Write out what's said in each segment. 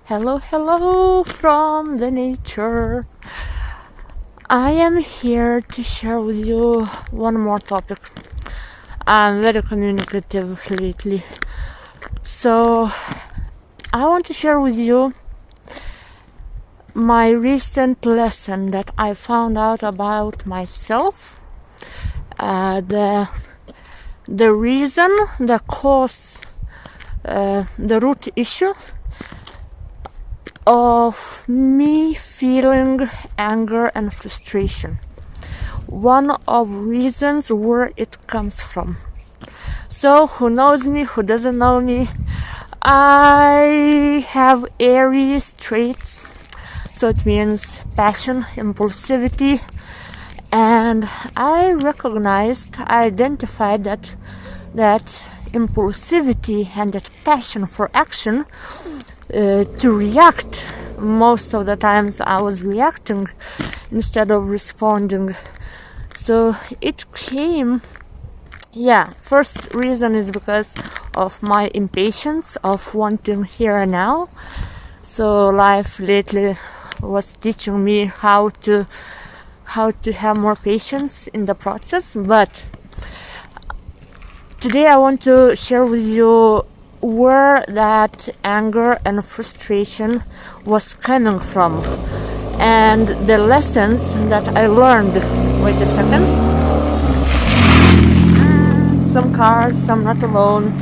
Hello, hello from the nature. I am here to share with you one more topic. I'm very communicative lately. So, I want to share with you my recent lesson that I found out about myself. The reason, the cause, the root issue of me feeling anger and frustration. One of reasons where it comes from. So who knows me, who doesn't know me, I have Aries traits. So it means passion, impulsivity, and I identified that impulsivity and that passion for action to react. Most of the times I was reacting instead of responding. So it came, first reason is because of my impatience of wanting here and now. So life lately was teaching me how to have more patience in the process. But today I want to share with you where that anger and frustration was coming from and the lessons that I learned. Wait a second. Some cars, I'm not alone.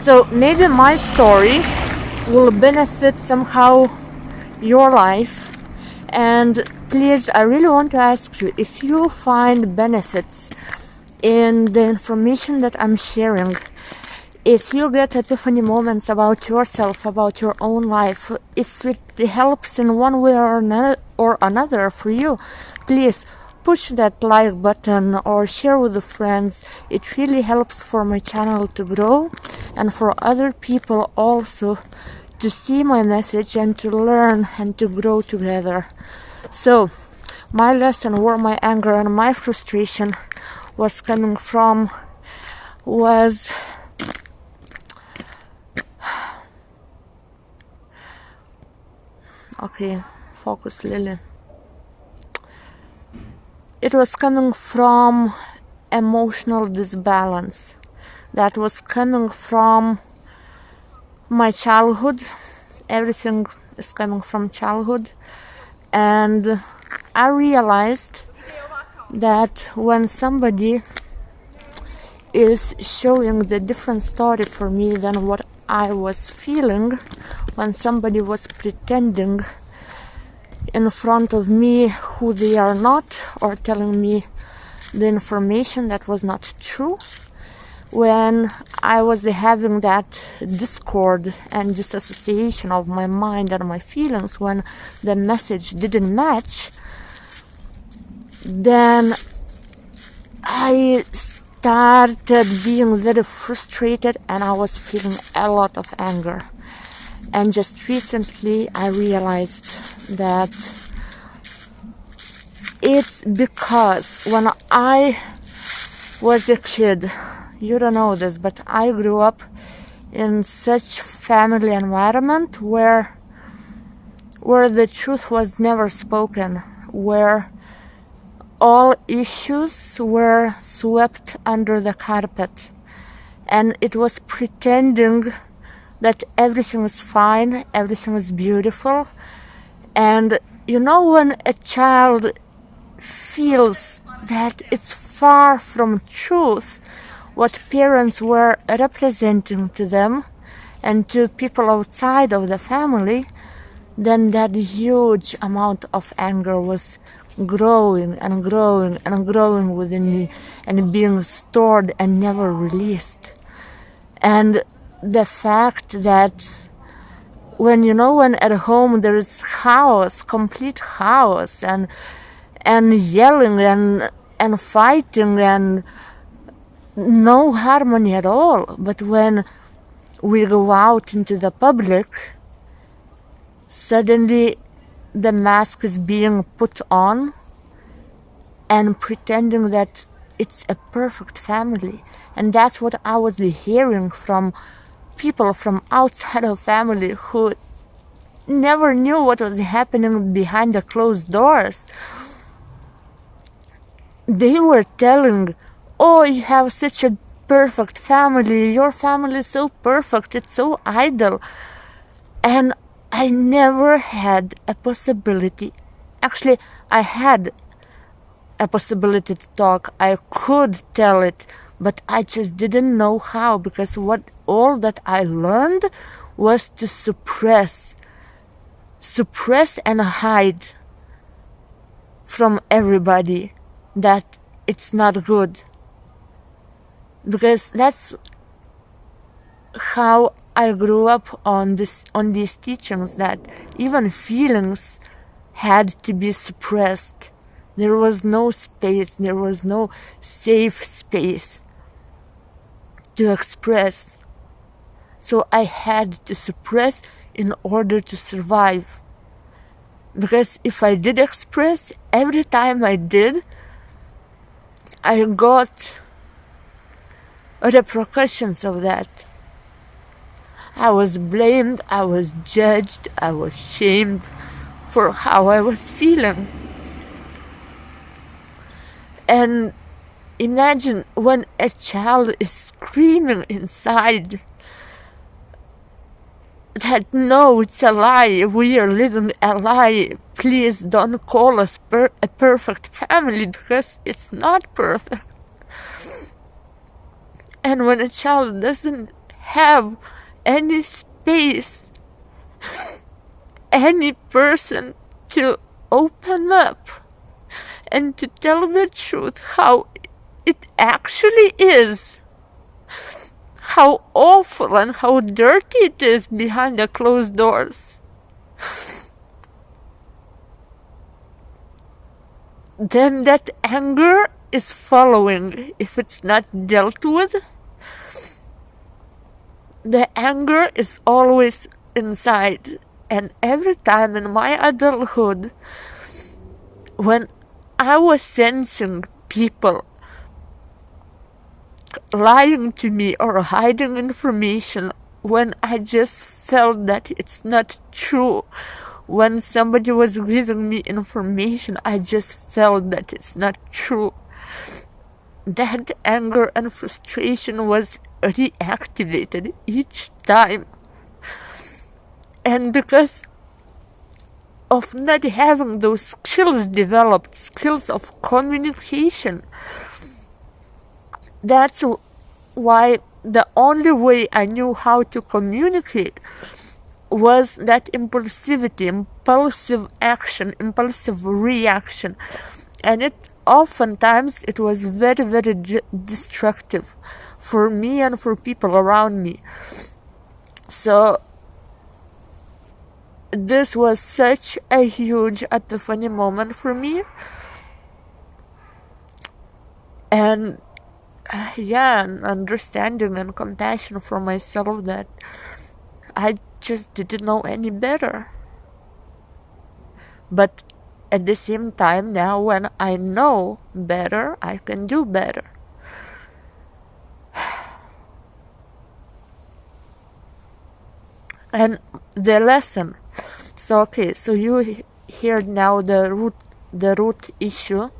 So maybe my story will benefit somehow your life, and please, I really want to ask you if you find benefits in the information that I'm sharing. If you get epiphany moments about yourself, about your own life, if it helps in one way or another for you, please push that like button or share with the friends. It really helps for my channel to grow and for other people also to see my message and to learn and to grow together. So, my lesson where my anger and my frustration was coming from was okay, focus, Lily. It was coming from emotional disbalance that was coming from my childhood. Everything is coming from childhood, and I realized that when somebody is showing the different story for me than what I was feeling, when somebody was pretending in front of me who they are not, or telling me the information that was not true, when I was having that discord and disassociation of my mind and my feelings, when the message didn't match, then I started being very frustrated and I was feeling a lot of anger. And just recently I realized that it's because when I was a kid, you don't know this, but I grew up in such family environment where the truth was never spoken, where all issues were swept under the carpet, and it was pretending that everything is fine, everything is beautiful. And you know, when a child feels that it's far from truth what parents were representing to them and to people outside of the family, then that huge amount of anger was growing and growing and growing within me and being stored and never released. And the fact that when at home there is chaos, complete chaos, and yelling and fighting and no harmony at all, but when we go out into the public, suddenly the mask is being put on and pretending that it's a perfect family. And that's what I was hearing from people from outside of family who never knew what was happening behind the closed doors. They were telling, oh, you have such a perfect family, your family is so perfect, it's so ideal. And I never had a possibility. Actually, I had a possibility to talk. I could tell it, but I just didn't know how, because all that I learned was to suppress and hide from everybody that it's not good. Because that's how I grew up on these teachings, that even feelings had to be suppressed. There was no space, there was no safe space to express. So I had to suppress in order to survive. Because if I did express, every time I did, I got repercussions of that. I was blamed, I was judged, I was shamed for how I was feeling. And imagine when a child is screaming inside that, no, it's a lie, we are living a lie, please don't call us a perfect family, because it's not perfect. And when a child doesn't have any space, any person to open up and to tell the truth, how it actually is, how awful and how dirty it is behind the closed doors, then that anger is following. If it's not dealt with, the anger is always inside. And every time in my adulthood, when I was sensing people lying to me or hiding information, when I just felt that it's not true, when somebody was giving me information, I just felt that it's not true, that anger and frustration was reactivated each time. And because of not having those skills developed, skills of communication, that's why the only way I knew how to communicate was that impulsivity, impulsive action, impulsive reaction. And oftentimes it was very, very destructive for me and for people around me. So this was such a huge epiphany moment for me. And an understanding and compassion for myself, that I just didn't know any better. But at the same time, now when I know better, I can do better. And the lesson. So you hear now the root issue,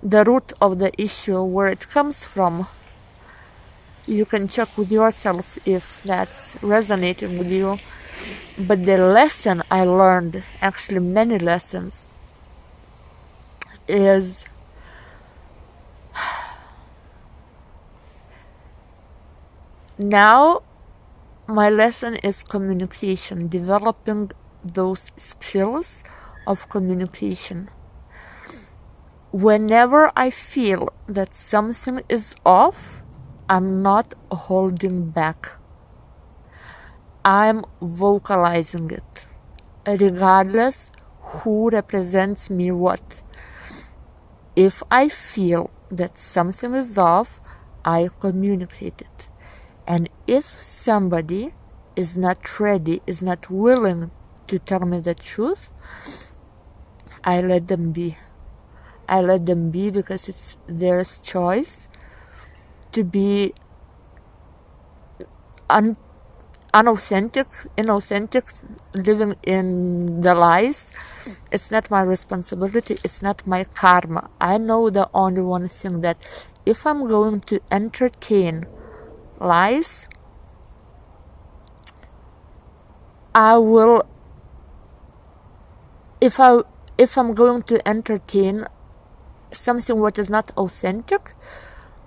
the root of the issue, where it comes from. You can check with yourself if that's resonating with you. But the lesson I learned, actually many lessons, is now my lesson is communication, developing those skills of communication. Whenever I feel that something is off, I'm not holding back. I'm vocalizing it, regardless who represents me what. If I feel that something is off, I communicate it. And if somebody is not ready, is not willing to tell me the truth, I let them be. I let them be, because it's their choice to be inauthentic, living in the lies, it's not my responsibility, it's not my karma. I know the only one thing, that if I'm going to entertain lies, I will, if I'm going to entertain something what is not authentic,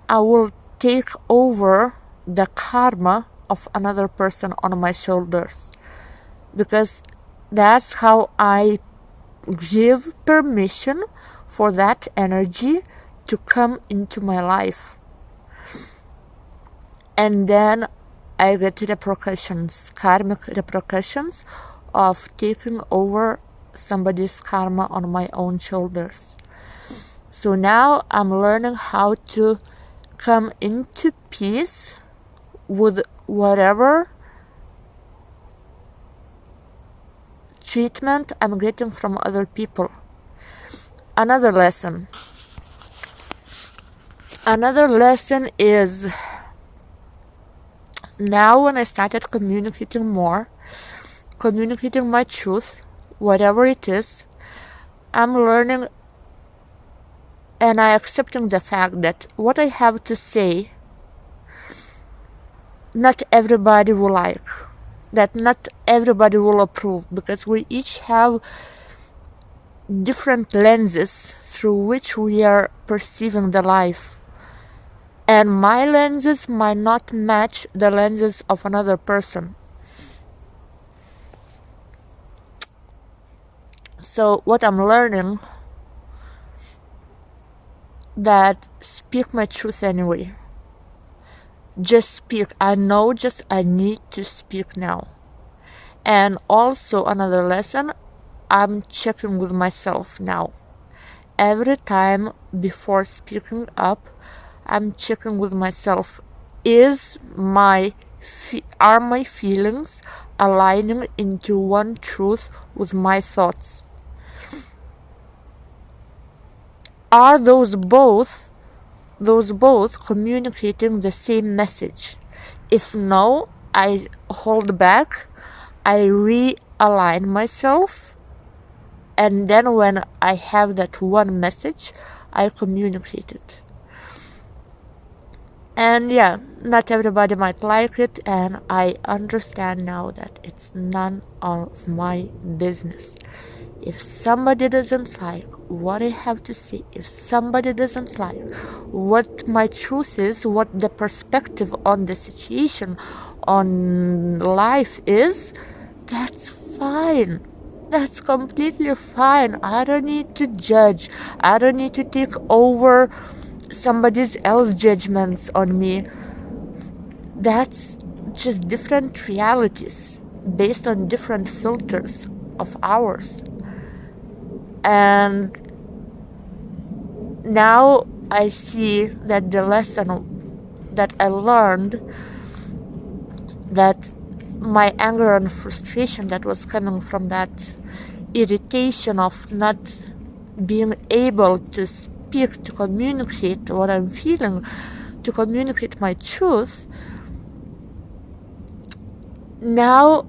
I will take over the karma of another person on my shoulders, because that's how I give permission for that energy to come into my life. And then I get repercussions, karmic repercussions of taking over somebody's karma on my own shoulders. So now I'm learning how to come into peace with whatever treatment I'm getting from other people. Another lesson is, now when I started communicating more, communicating my truth, whatever it is, I'm learning and I accepting the fact that what I have to say, not everybody will like, that not everybody will approve, because we each have different lenses through which we are perceiving the life. And my lenses might not match the lenses of another person. So what I'm learning, that speak my truth anyway. Just speak. I know, I need to speak now. And also another lesson, I'm checking with myself now. Every time before speaking up, I'm checking with myself, are my feelings aligning into one truth with my thoughts? Are those both communicating the same message? If no, I hold back, I realign myself, and then when I have that one message, I communicate it. And yeah, not everybody might like it, and I understand now that it's none of my business. If somebody doesn't like what I have to say, if somebody doesn't like what my truth is, what the perspective on the situation, on life is, that's fine. That's completely fine. I don't need to judge. I don't need to take over somebody else's judgments on me. That's just different realities based on different filters of ours. And now I see that the lesson that I learned, that my anger and frustration that was coming from that irritation of not being able to speak, to communicate what I'm feeling, to communicate my truth, now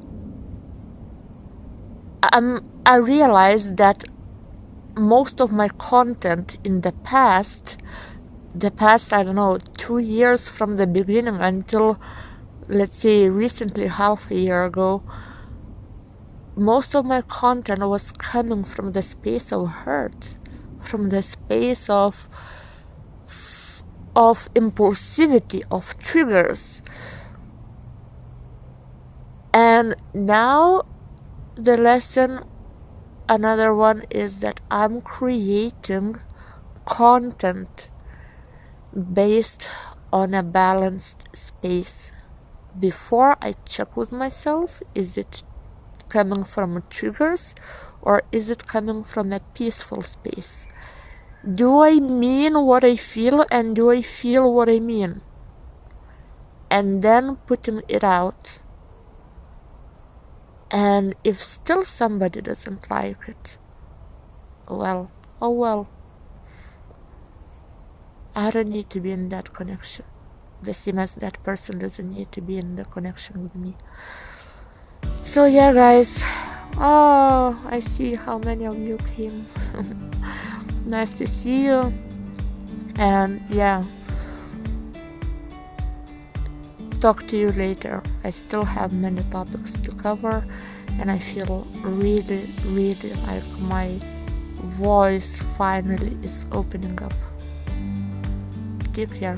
I realize that most of my content in the past, I don't know, 2 years from the beginning until, let's say, recently, half a year ago, most of my content was coming from the space of hurt, from the space of impulsivity, of triggers. And now the lesson, another one, is that I'm creating content based on a balanced space. Before I check with myself, is it coming from triggers or is it coming from a peaceful space? Do I mean what I feel, and do I feel what I mean? And then putting it out. And if still somebody doesn't like it, well, oh well. I don't need to be in that connection. the same as that person doesn't need to be in the connection with me. So yeah, guys. Oh, I see how many of you came. Nice to see you. And yeah, talk to you later. I still have many topics to cover, and I feel really, really like my voice finally is opening up. Take care.